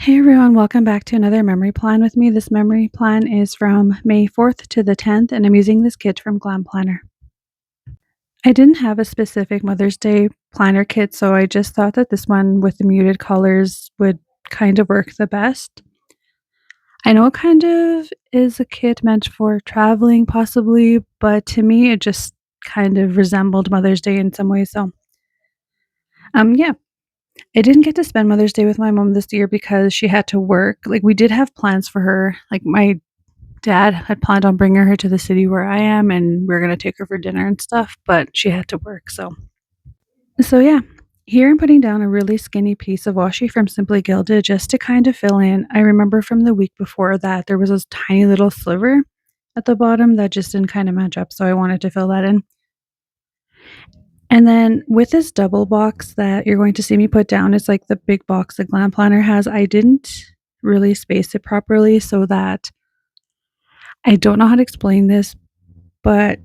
Hey everyone, welcome back to another memory plan with me. This memory plan is from May 4th to the 10th, and I'm using this kit from Glam Planner. I didn't have a specific Mother's Day planner kit, so I just thought that this one with the muted colors would kind of work the best. I know it kind of is a kit meant for traveling, possibly, but to me, it just kind of resembled Mother's Day in some ways. Yeah, I didn't get to spend Mother's Day with my mom this year because she had to work. Like, we did have plans for her. Like, my dad had planned on bringing her to the city where I am, and we are gonna take her for dinner and stuff, but she had to work, so yeah. Here I'm putting down a really skinny piece of washi from Simply Gilded just to kind of fill in. I remember from the week before that there was this tiny little sliver at the bottom that just didn't kind of match up, so I wanted to fill that in. And then with this double box that you're going to see me put down, it's like the big box the Glam Planner has. I didn't really space it properly so that I don't know how to explain this, but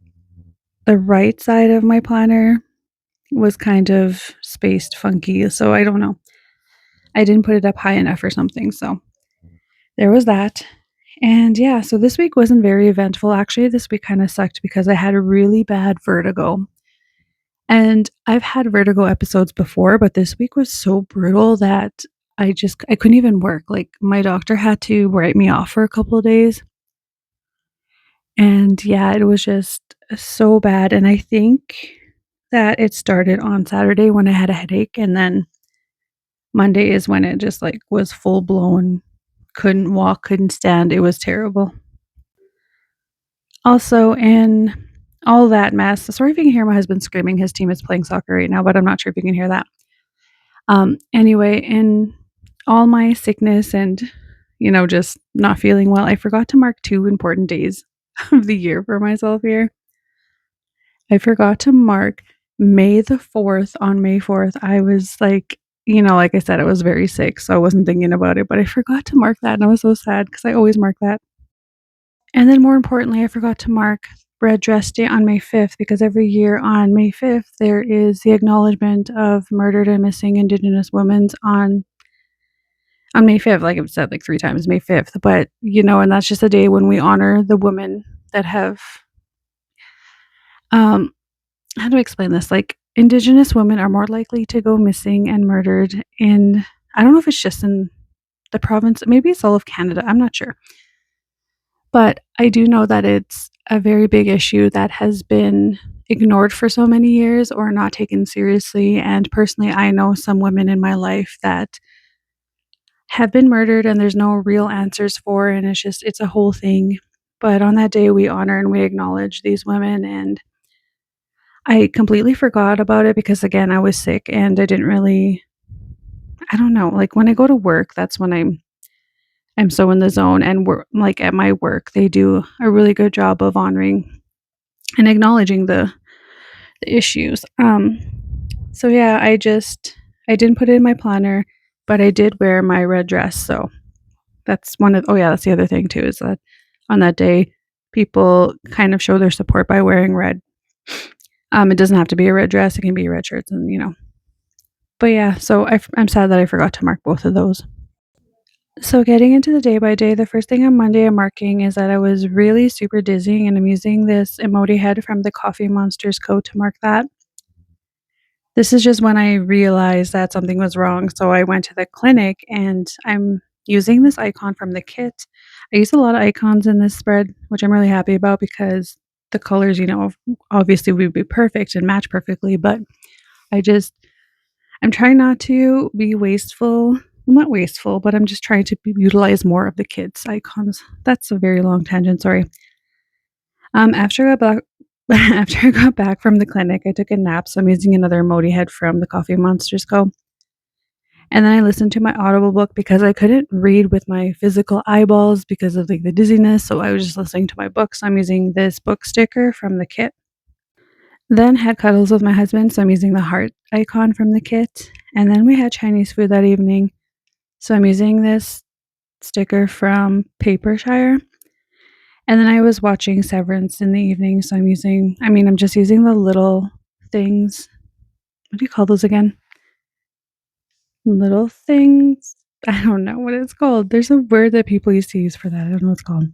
the right side of my planner was kind of spaced funky, so I don't know. I didn't put it up high enough or something, so there was that. And yeah, so this week wasn't very eventful. Actually, this week kind of sucked because I had a really bad vertigo. And I've had vertigo episodes before, but this week was so brutal that I couldn't even work. Like, my doctor had to write me off for a couple of days. And yeah, it was just so bad. And I think that it started on Saturday when I had a headache, and then Monday is when it just like was full blown. Couldn't walk, couldn't stand. It was terrible. Also, in all that mess, sorry if you can hear my husband screaming. His team is playing soccer right now, but I'm not sure if you can hear that. Anyway, in all my sickness and, just not feeling well, I forgot to mark two important days of the year for myself here. I forgot to mark May the 4th. On May 4th, I was like, like I said, I was very sick, so I wasn't thinking about it, but I forgot to mark that, and I was so sad because I always mark that. And then more importantly, I forgot to mark Red Dress Day on May 5th because every year on May 5th, there is the acknowledgement of murdered and missing Indigenous women on May 5th. Like I've said like three times, May 5th. But, and that's just a day when we honor the women that have, um, how do I explain this? Like, Indigenous women are more likely to go missing and murdered in, I don't know if it's just in the province, maybe it's all of Canada, I'm not sure. But I do know that it's a very big issue that has been ignored for so many years or not taken seriously. And personally, I know some women in my life that have been murdered and there's no real answers for, and it's a whole thing. But on that day, we honor and we acknowledge these women. And I completely forgot about it because, again, I was sick and I didn't really, I don't know, like when I go to work, that's when I'm so in the zone. And we're like at my work, they do a really good job of honoring and acknowledging the issues. So yeah, I didn't put it in my planner, but I did wear my red dress. So that's one of, oh yeah, that's the other thing too, is that on that day, people kind of show their support by wearing red. It doesn't have to be a red dress; it can be red shirts, and. But yeah, so I'm sad that I forgot to mark both of those. So getting into the day by day, the first thing on Monday I'm marking is that I was really super dizzy, and I'm using this emoji head from the Coffee Monsters code to mark that. This is just when I realized that something was wrong, so I went to the clinic, and I'm using this icon from the kit. I use a lot of icons in this spread, which I'm really happy about because the colors, obviously would be perfect and match perfectly, but I just I'm trying not to be wasteful. Well, not wasteful, but I'm just trying to utilize more of the kids' icons. That's a very long tangent, sorry. After I got back after I got back from the clinic, I took a nap, so I'm using another emoji head from the Coffee Monsters Co. And then I listened to my Audible book because I couldn't read with my physical eyeballs because of like the dizziness, so I was just listening to my book. So I'm using this book sticker from the kit. Then had cuddles with my husband, so I'm using the heart icon from the kit. And then we had Chinese food that evening, so I'm using this sticker from Papershire. And then I was watching Severance in the evening, so I'm just using the little things. What do you call those again? Little things. I don't know what it's called. There's a word that people used to use for that. I don't know what it's called,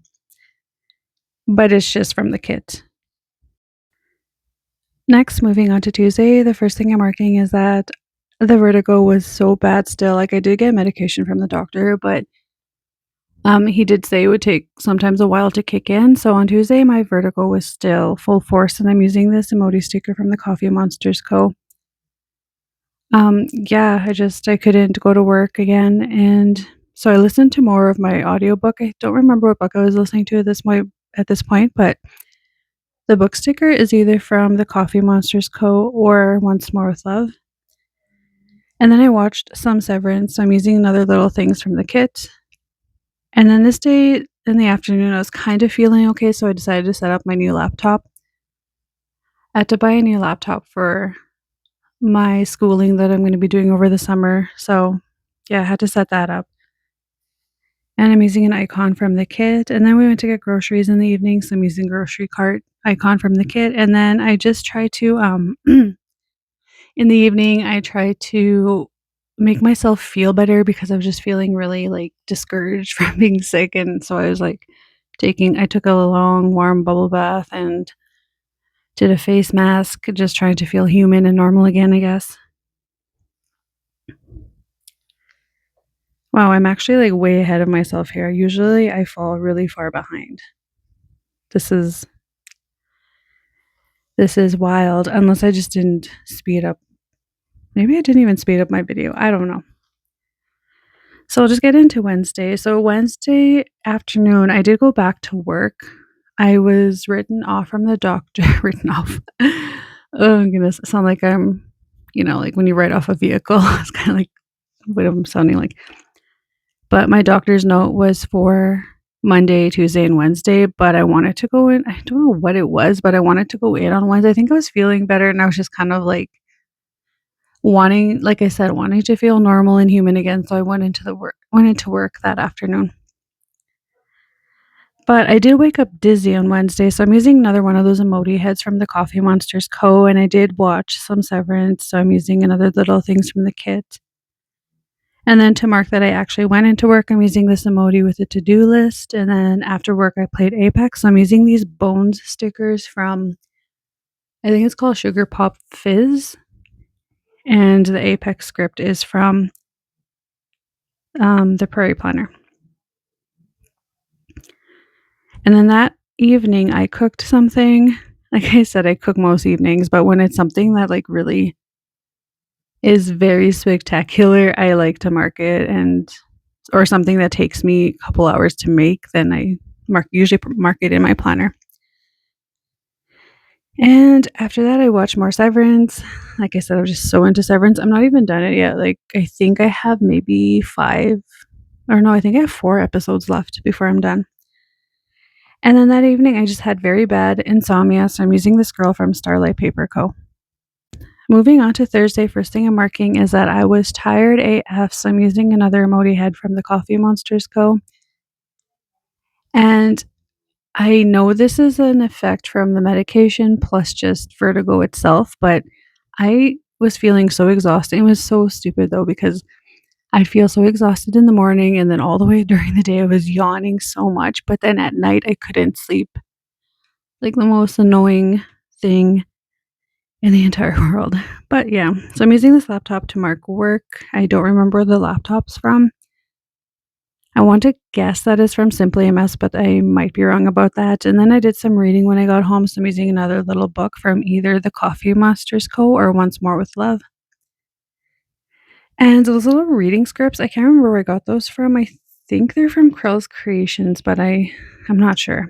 but it's just from the kit. Next, moving on to Tuesday, the first thing I'm marking is that the vertigo was so bad still. Like, I did get medication from the doctor, but he did say it would take sometimes a while to kick in. So on Tuesday, my vertigo was still full force, and I'm using this emoji sticker from the Coffee Monsters Co. Yeah, I couldn't go to work again, and so I listened to more of my audiobook. I don't remember what book I was listening to at this point, but the book sticker is either from the Coffee Monsters Co. or Once More with Love. And then I watched some Severance. So I'm using another little things from the kit. And then this day in the afternoon, I was kind of feeling okay, so I decided to set up my new laptop. I had to buy a new laptop for my schooling that I'm going to be doing over the summer. So, yeah, I had to set that up. And I'm using an icon from the kit. And then we went to get groceries in the evening, so I'm using grocery cart icon from the kit. And then I just try to in the evening, I try to make myself feel better because I was just feeling really, like, discouraged from being sick, and so I was, like, I took a long, warm bubble bath and did a face mask, just trying to feel human and normal again, I guess. Wow, I'm actually, like, way ahead of myself here. Usually, I fall really far behind. This is this is wild, unless I just didn't speed up. Maybe I didn't even speed up my video, I don't know. So I'll just get into Wednesday. So Wednesday afternoon, I did go back to work. I was written off from the doctor. Written off. Oh goodness, I sound like I'm, like when you write off a vehicle. It's kind of like what I'm sounding like. But my doctor's note was for Monday, Tuesday, and Wednesday. But I wanted to go in. I don't know what it was, but I wanted to go in on Wednesday. I think I was feeling better, and I was just kind of like wanting, like I said, wanting to feel normal and human again. So I went into work that afternoon. But I did wake up dizzy on Wednesday, so I'm using another one of those emoji heads from the Coffee Monsters Co. And I did watch some Severance, so I'm using another little things from the kit. And then to mark that I actually went into work, I'm using this emoji with a to-do list. And then after work, I played Apex. So I'm using these Bones stickers from, I think it's called Sugar Pop Fizz. And the Apex script is from the Prairie Planner. And then that evening, I cooked something. Like I said, I cook most evenings, but when it's something that, like, really is very spectacular, I like to mark it, or something that takes me a couple hours to make, then I usually mark it in my planner. And after that, I watch more Severance. Like I said, I'm just so into Severance. I'm not even done it yet. Like, I think I have maybe 5, or no, I think I have 4 episodes left before I'm done. And then that evening, I just had very bad insomnia, so I'm using this girl from Starlight Paper Co. Moving on to Thursday, first thing I'm marking is that I was tired AF, so I'm using another emoji head from the Coffee Monsters Co. And I know this is an effect from the medication plus just vertigo itself, but I was feeling so exhausted. It was so stupid though, because I'd feel so exhausted in the morning, and then all the way during the day I was yawning so much, but then at night I couldn't sleep. Like, the most annoying thing in the entire world. But yeah, so I'm using this laptop to mark work. I don't remember where the laptop's from. I want to guess that is from Simply MS, but I might be wrong about that. And then I did some reading when I got home, so I'm using another little book from either the Coffee Masters Co. or Once More with Love. And those little reading scripts, I can't remember where I got those from. I think they're from Krell's Creations, but I'm not sure.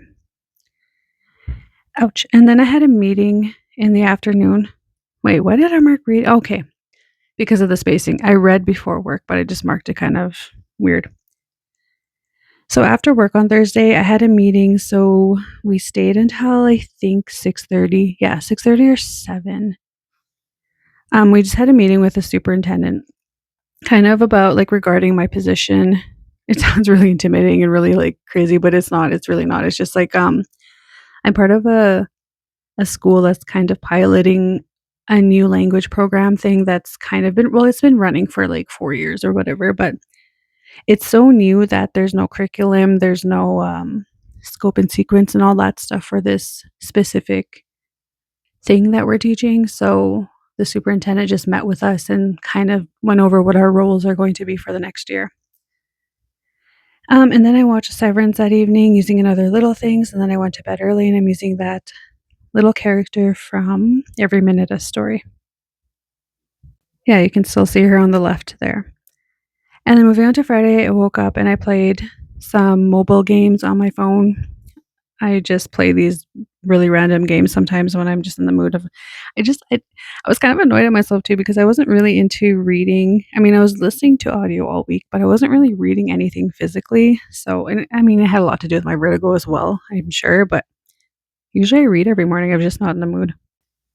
Ouch. And then I had a meeting in the afternoon. Wait, what did I mark read? Okay, because of the spacing. I read before work, but I just marked it kind of weird. So after work on Thursday, I had a meeting, so we stayed until I think 6:30. Yeah, 6:30 or 7. We just had a meeting with the superintendent, kind of about, like, regarding my position. It sounds really intimidating and really, like, crazy, but it's not. It's really not. It's just like, I'm part of a school that's kind of piloting a new language program thing that's kind of been, well, it's been running for like 4 years or whatever, but It's so new that there's no curriculum, there's no, scope and sequence and all that stuff for this specific thing that we're teaching, so the superintendent just met with us and kind of went over what our roles are going to be for the next year. And then I watched Severance that evening using another Little Things, and then I went to bed early and I'm using that little character from Every Minute a Story. Yeah, you can still see her on the left there. And then moving on to Friday, I woke up and I played some mobile games on my phone. I just play these really random games sometimes when I'm just in the mood of I was kind of annoyed at myself too because I wasn't really into reading. I mean, I was listening to audio all week, but I wasn't really reading anything physically. So, and I mean, it had a lot to do with my vertigo as well, I'm sure, but usually I read every morning. I'm just not in the mood.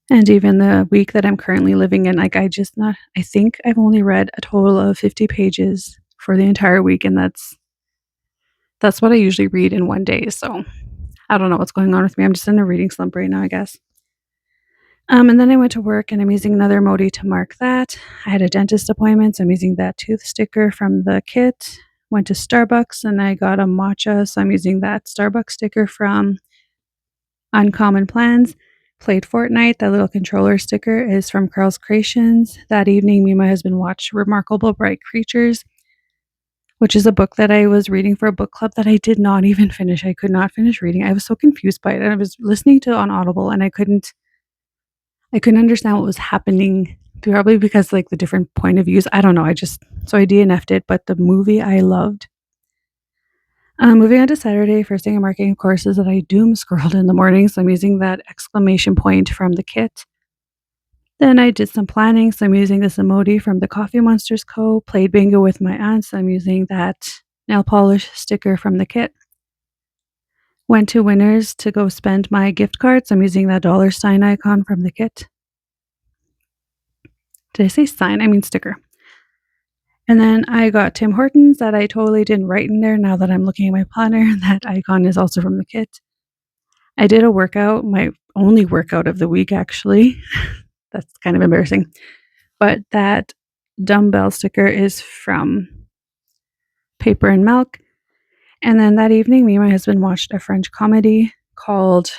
And even the week that I'm currently living in, like I think I've only read a total of 50 pages for the entire week, and that's what I usually read in one day. So I don't know what's going on with me. I'm just in a reading slump right now, I guess. And then I went to work and I'm using another emoji to mark that. I had a dentist appointment, so I'm using that tooth sticker from the kit. Went to Starbucks and I got a matcha, so I'm using that Starbucks sticker from Uncommon Plans. Played Fortnite. That little controller sticker is from Carl's Creations. That evening, me and my husband watched Remarkable Bright Creatures, which is a book that I was reading for a book club that I did not even finish. I could not finish reading. I was so confused by it. And I was listening to it on Audible and I couldn't understand what was happening. Probably because like the different point of views. I don't know. So I DNF'd it, but the movie I loved. Moving on to Saturday, first thing I'm marking, of course, is that I doom scrolled in the morning. So I'm using that exclamation point from the kit. Then I did some planning. So I'm using this emoji from the Coffee Monsters Co. Played bingo with my aunt. So I'm using that nail polish sticker from the kit. Went to Winners to go spend my gift cards. I'm using that dollar sign icon from the kit. Did I say sign? I mean sticker. And then I got Tim Hortons that I totally didn't write in there. Now that I'm looking at my planner, that icon is also from the kit. I did a workout, my only workout of the week, actually. That's kind of embarrassing. But that dumbbell sticker is from Paper and Milk. And then that evening, me and my husband watched a French comedy called,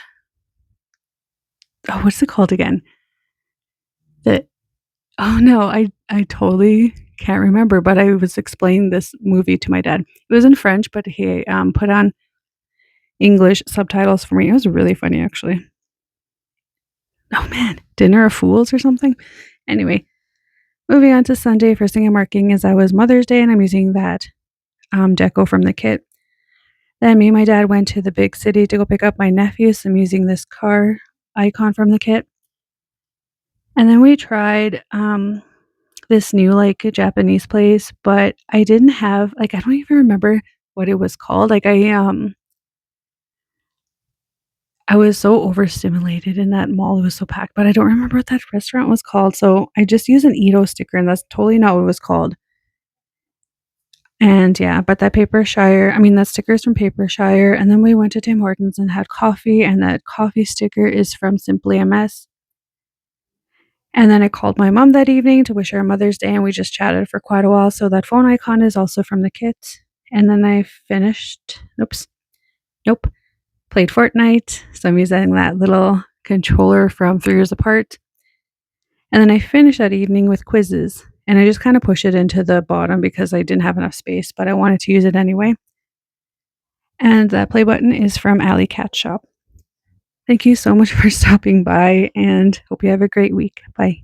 oh, what's it called again? Oh no, I totally can't remember, but I was explaining this movie to my dad. It was in French, but he put on English subtitles for me. It was really funny, actually. Oh man, Dinner of Fools or something. Anyway, moving on to Sunday. First thing I'm marking is that was Mother's Day, and I'm using that deco from the kit. Then me and my dad went to the big city to go pick up my nephew, so I'm using this car icon from the kit. And then we tried this new like Japanese place, but I didn't have like I don't even remember what it was called. Like I was so overstimulated in that mall. It was so packed, but I don't remember what that restaurant was called. So I just used an Edo sticker and that's totally not what it was called. And yeah, but that sticker is from Paper Shire. And then we went to Tim Hortons and had coffee, and that coffee sticker is from Simply a Mess. And then I called my mom that evening to wish her Mother's Day, and we just chatted for quite a while. So that phone icon is also from the kit. And then I finished. Oops. Nope. Played Fortnite. So I'm using that little controller from 3 Years Apart. And then I finished that evening with quizzes. And I just kind of pushed it into the bottom because I didn't have enough space, but I wanted to use it anyway. And that play button is from Alley Cat Shop. Thank you so much for stopping by and hope you have a great week. Bye.